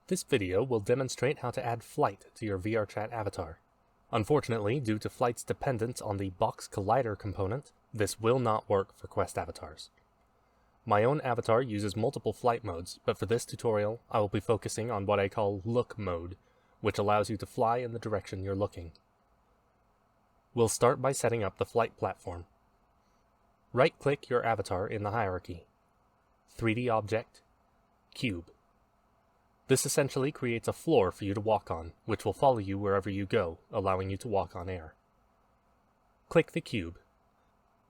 This video will demonstrate how to add flight to your VRChat avatar. Unfortunately, due to flight's dependence on the box collider component, this will not work for Quest avatars. My own avatar uses multiple flight modes, but for this tutorial, I will be focusing on what I call look mode, which allows you to fly in the direction you're looking. We'll start by setting up the flight platform. Right-click your avatar in the hierarchy. 3D Object, Cube. This essentially creates a floor for you to walk on, which will follow you wherever you go, allowing you to walk on air. Click the cube.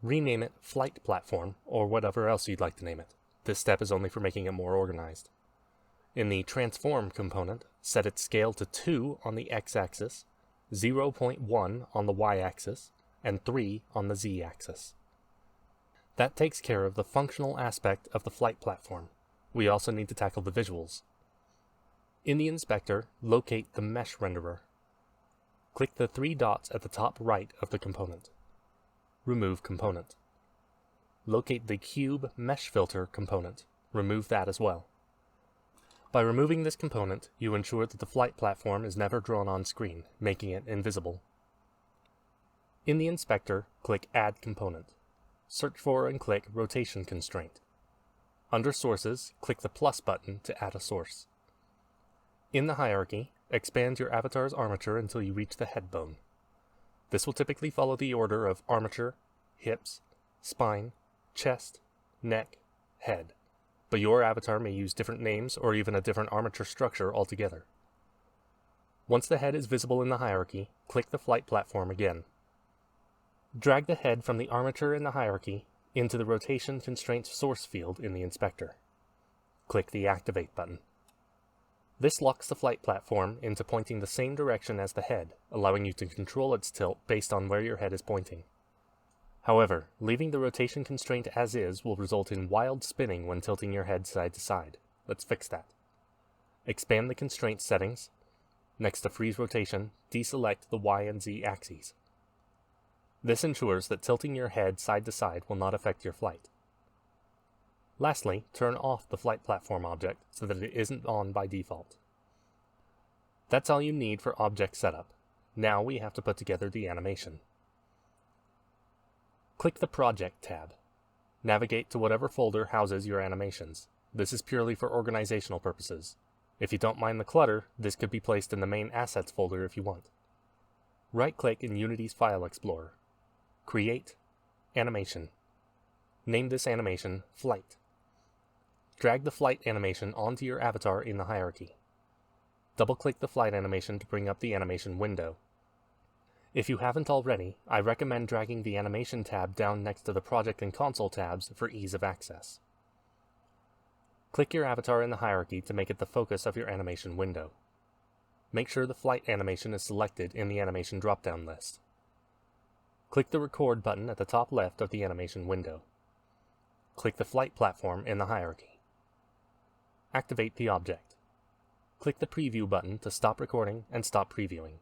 Rename it Flight Platform, or whatever else you'd like to name it. This step is only for making it more organized. In the Transform component, set its scale to 2 on the x-axis, 0.1 on the y-axis, and 3 on the z-axis. That takes care of the functional aspect of the flight platform. We also need to tackle the visuals. In the inspector, locate the mesh renderer. Click the 3 dots at the top right of the component. Remove component. Locate the cube mesh filter component. Remove that as well. By removing this component, you ensure that the flight platform is never drawn on screen, making it invisible. In the inspector, click Add Component. Search for and click Rotation Constraint. Under Sources, click the plus button to add a source. In the hierarchy, expand your avatar's armature until you reach the head bone. This will typically follow the order of armature, hips, spine, chest, neck, head, but your avatar may use different names or even a different armature structure altogether. Once the head is visible in the hierarchy, click the flight platform again. Drag the head from the armature in the hierarchy into the rotation constraint source field in the inspector. Click the Activate button. This locks the flight platform into pointing the same direction as the head, allowing you to control its tilt based on where your head is pointing. However, leaving the rotation constraint as is will result in wild spinning when tilting your head side to side. Let's fix that. Expand the constraint settings. Next to freeze rotation, deselect the Y and Z axes. This ensures that tilting your head side to side will not affect your flight. Lastly, turn off the flight platform object so that it isn't on by default. That's all you need for object setup. Now we have to put together the animation. Click the Project tab. Navigate to whatever folder houses your animations. This is purely for organizational purposes. If you don't mind the clutter, this could be placed in the main Assets folder if you want. Right-click in Unity's File Explorer. Create Animation. Name this animation Flight. Drag the flight animation onto your avatar in the hierarchy. Double-click the flight animation to bring up the animation window. If you haven't already, I recommend dragging the animation tab down next to the project and console tabs for ease of access. Click your avatar in the hierarchy to make it the focus of your animation window. Make sure the flight animation is selected in the animation drop-down list. Click the Record button at the top left of the animation window. Click the flight platform in the hierarchy. Activate the object. Click the Preview button to stop recording and stop previewing.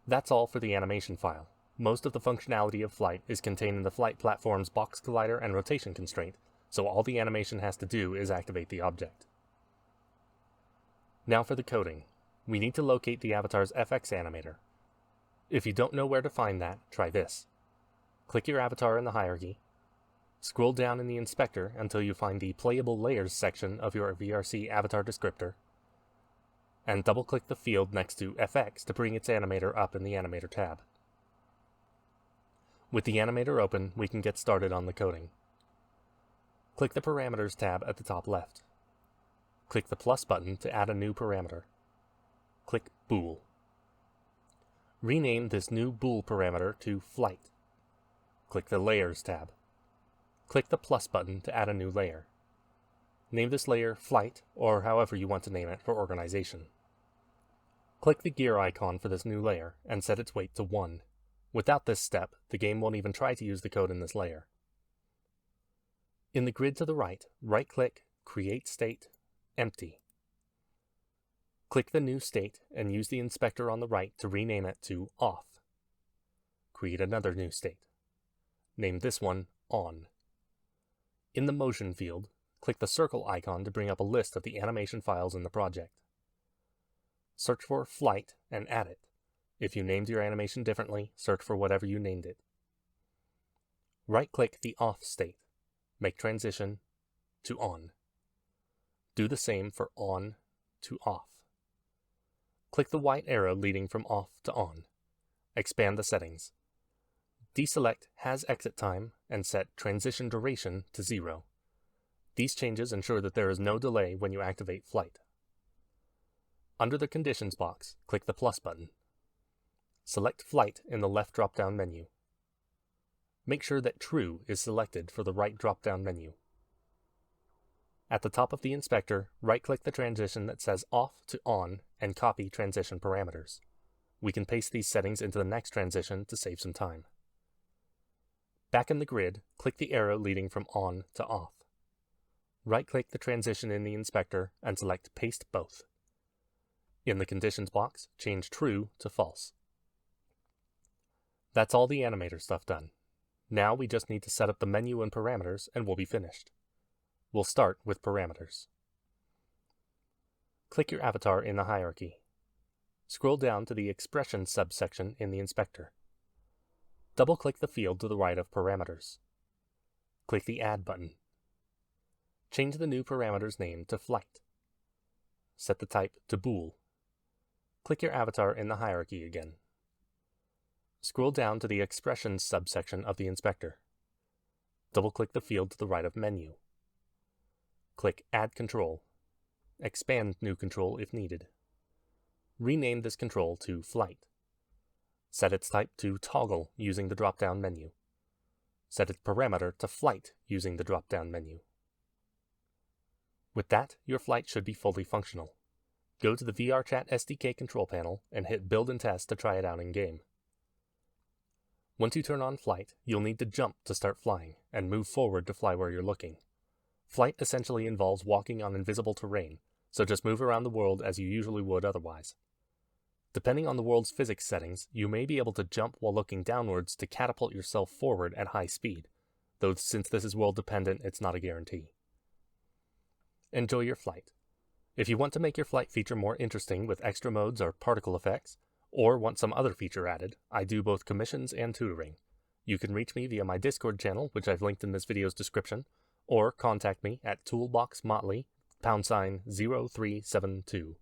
That's all for the animation file. Most of the functionality of flight is contained in the flight platform's box collider and rotation constraint, so all the animation has to do is activate the object. Now for the coding. We need to locate the avatar's FX animator. If you don't know where to find that, try this. Click your avatar in the hierarchy. Scroll down in the inspector until you find the Playable Layers section of your VRC avatar descriptor, and double-click the field next to FX to bring its animator up in the Animator tab. With the animator open, we can get started on the coding. Click the Parameters tab at the top left. Click the plus button to add a new parameter. Click Bool. Rename this new bool parameter to Flight. Click the Layers tab. Click the plus button to add a new layer. Name this layer Flight, or however you want to name it for organization. Click the gear icon for this new layer and set its weight to 1. Without this step, the game won't even try to use the code in this layer. In the grid to the right, right-click, Create State, Empty. Click the new state and use the inspector on the right to rename it to Off. Create another new state. Name this one On. In the motion field, click the circle icon to bring up a list of the animation files in the project. Search for Flight and add it. If you named your animation differently, search for whatever you named it. Right-click the off state. Make transition to on. Do the same for on to off. Click the white arrow leading from off to on. Expand the settings. Deselect Has Exit Time and set Transition Duration to 0. These changes ensure that there is no delay when you activate Flight. Under the Conditions box, click the plus button. Select Flight in the left drop-down menu. Make sure that True is selected for the right drop-down menu. At the top of the inspector, right-click the transition that says Off to On and copy transition parameters. We can paste these settings into the next transition to save some time. Back in the grid, click the arrow leading from On to Off. Right-click the transition in the inspector and select Paste Both. In the Conditions box, change True to False. That's all the animator stuff done. Now we just need to set up the menu and parameters and we'll be finished. We'll start with parameters. Click your avatar in the hierarchy. Scroll down to the Expressions subsection in the inspector. Double-click the field to the right of Parameters. Click the Add button. Change the new parameter's name to Flight. Set the type to Bool. Click your avatar in the hierarchy again. Scroll down to the Expressions subsection of the inspector. Double-click the field to the right of Menu. Click Add Control. Expand new control if needed. Rename this control to Flight. Set its type to Toggle using the drop-down menu. Set its parameter to Flight using the drop-down menu. With that, your flight should be fully functional. Go to the VRChat SDK control panel and hit Build and Test to try it out in-game. Once you turn on Flight, you'll need to jump to start flying, and move forward to fly where you're looking. Flight essentially involves walking on invisible terrain, so just move around the world as you usually would otherwise. Depending on the world's physics settings, you may be able to jump while looking downwards to catapult yourself forward at high speed, though since this is world dependent, it's not a guarantee. Enjoy your flight. If you want to make your flight feature more interesting with extra modes or particle effects, or want some other feature added, I do both commissions and tutoring. You can reach me via my Discord channel, which I've linked in this video's description, or contact me at toolboxmotley #0372.